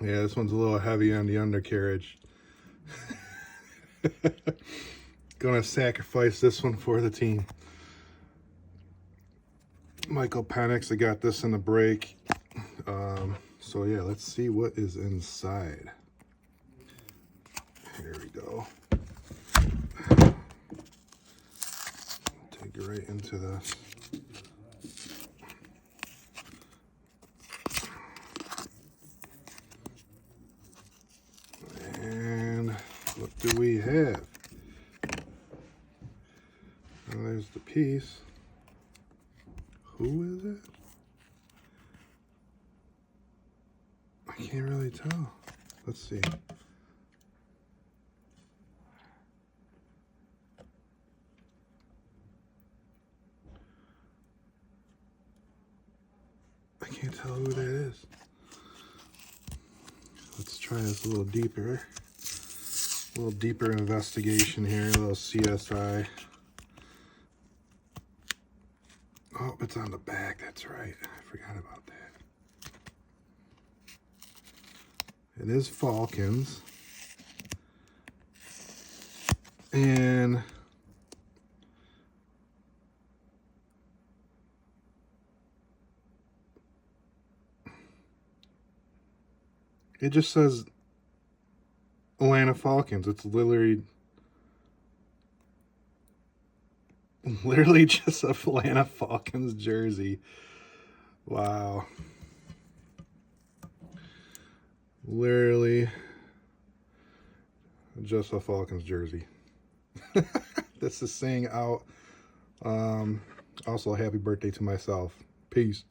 Yeah, this one's a little heavy on the undercarriage. Gonna sacrifice this one for the team. Micheal Penix, I got this in the break. So yeah, let's see what is inside. Here we go. Take it right into this. And what do we have? Well, there's the piece. Who is it? I can't really tell. Let's see. I can't tell who that is. Let's try this a little deeper. A little deeper investigation here, a little CSI. Oh, it's on the back, that's right. I forgot about that. It is Falcons. And it just says Atlanta Falcons. It's literally just a Atlanta Falcons jersey. Wow. Literally just a Falcons jersey. This is saying out. Also, happy birthday to myself. Peace.